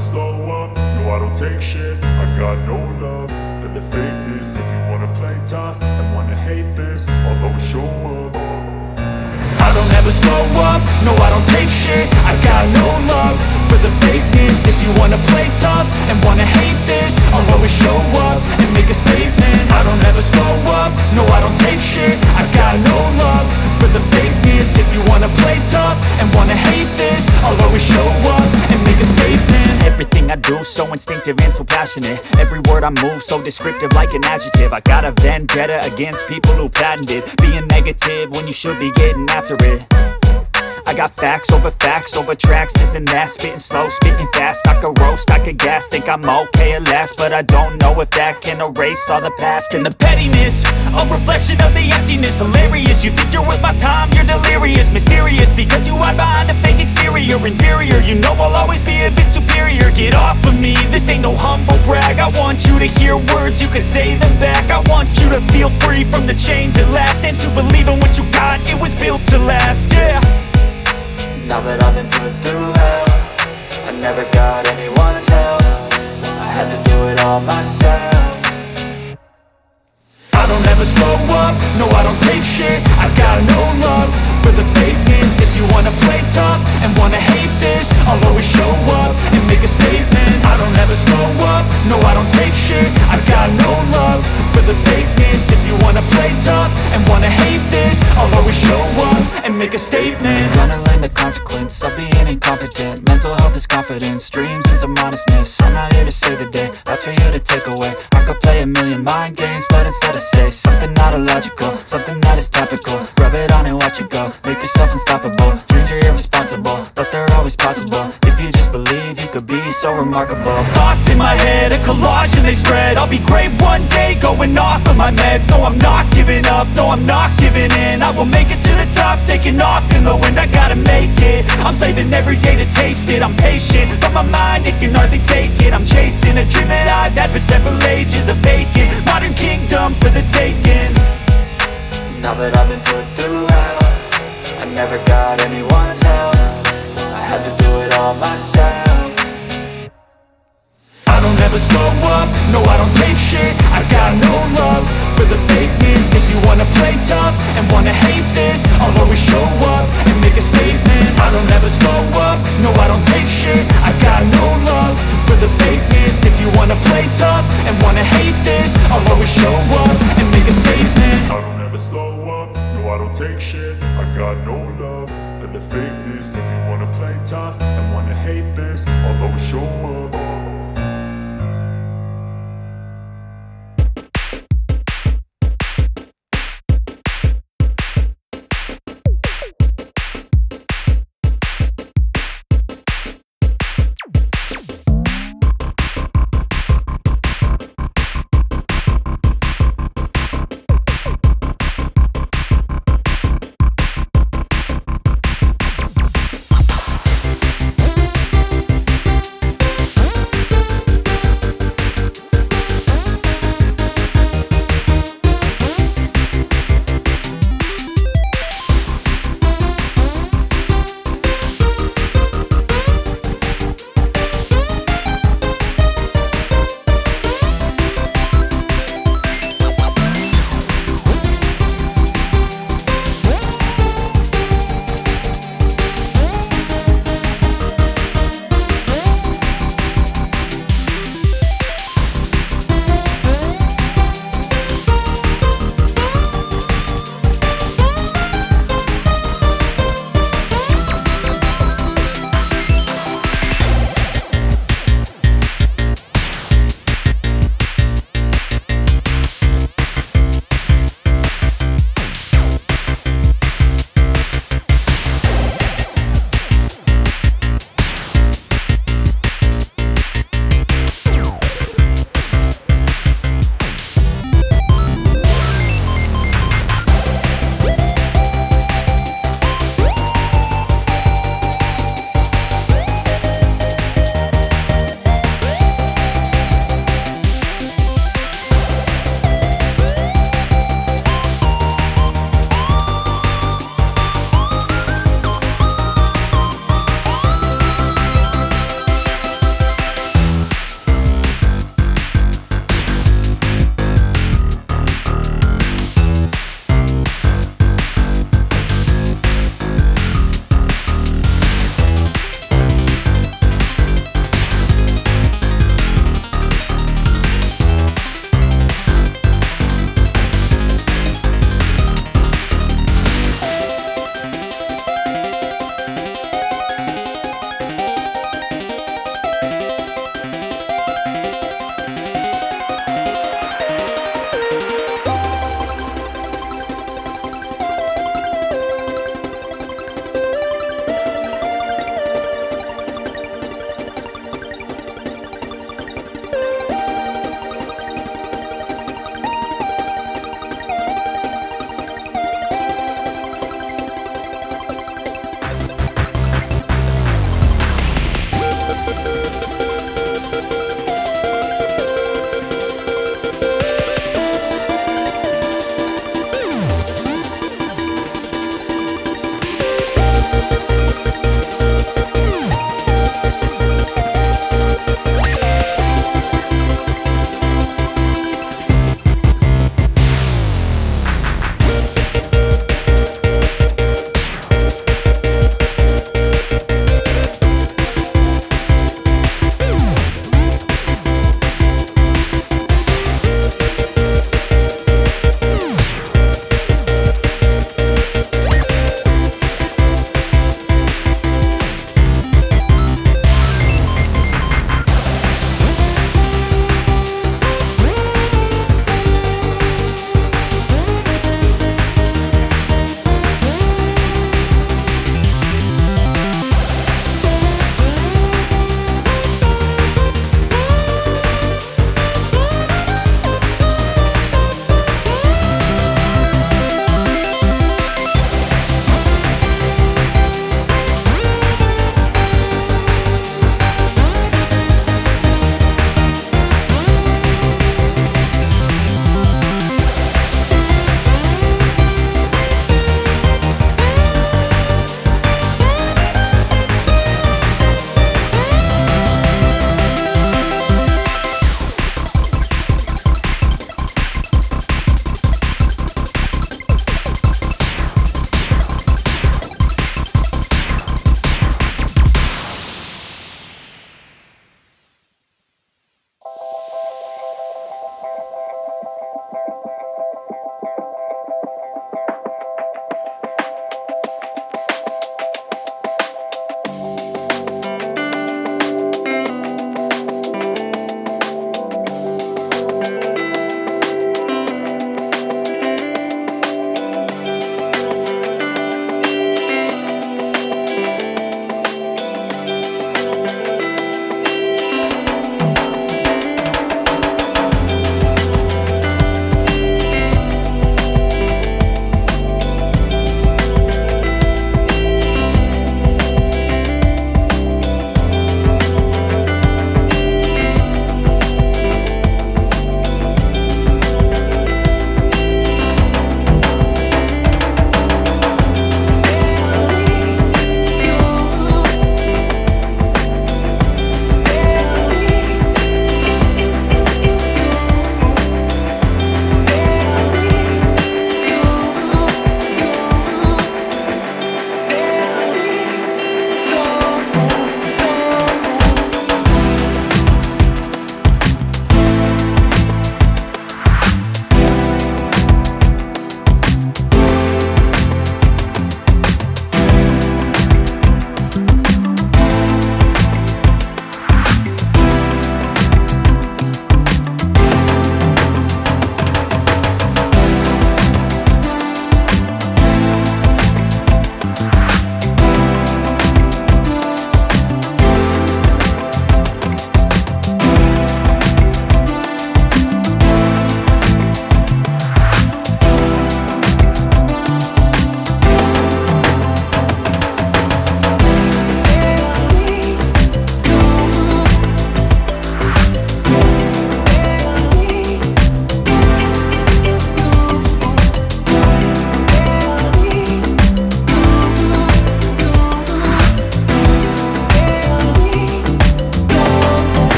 slow up, no I don't take shit. I got no love for the fakeness. If you wanna play tough and wanna hate this, I'll always show up. I don't ever slow up, no I don't take shit. I got no love for the fakeness. If you wanna play tough and wanna hate this, I'll always show up and make a statement. I don't ever slow up, no I don't take shit. I got no love for the fakeness. If you wanna play tough and wanna hate this, I'll always show up and make a statement. Everything I do so instinctive and so passionate. Every word I move so descriptive like an adjective. I got a vendetta against people who patented being negative when you should be getting after it. I got facts over tracks, this and that. Spitting slow, spitting fast, I could roast, I could gas. Think I'm okay at last, but I don't know if that can erase all the past. And the pettiness, a reflection of the emptiness. Hilarious, you think you're worth my time, you're delirious. Mysterious, because you hide behind a fake exterior. Inferior, you know I'll always be a bit superior. Get off of me, this ain't no humble brag. I want you to hear words, you can say them back. I want you to feel free from the chains at last, and to believe in what you got, it was built to last, yeah. Now that I've been put through hell, I never got anyone's help. I had to do it all myself. I don't ever slow up, no I don't take shit. I got no love for the fakeness. If you wanna play tough and wanna hate this, I'll always show up and make a statement. I don't ever slow up, no I don't take shit. I got no love for the fakeness. If you wanna play tough and wanna hate this, I'll always show up and make a statement. Gonna learn the consequence of being incompetent. Mental health is confidence, dreams and some honestness. I'm not here to save the day, that's for you to take away. I could play a million mind games, but instead I say something not illogical, something that is topical. Rub it on and watch it go, make yourself unstoppable. Dreams are irresponsible, but they're always possible. If you just believe, you could be so remarkable. Thoughts in my head, a collage and they spread. I'll be great one day, going off of my meds. No, I'm not giving up, no, I'm not giving in. I will make it to the top, taking off in the wind. I gotta make it, I'm saving every day to taste it. I'm patient, but my mind, it can hardly take it. I'm chasing a dream that I've had for several ages. A vacant, modern kingdom for the taking. Now that I've been put through hell, I never got anyone's help. I had to do it all myself. I don't ever slow up, no I don't take shit. I got no love for the fakeness. If you wanna play tough and wanna hate this, I'll always show up and make a statement. I don't ever slow up, no I don't take shit. I got no love for the fakeness. If you wanna play tough and wanna hate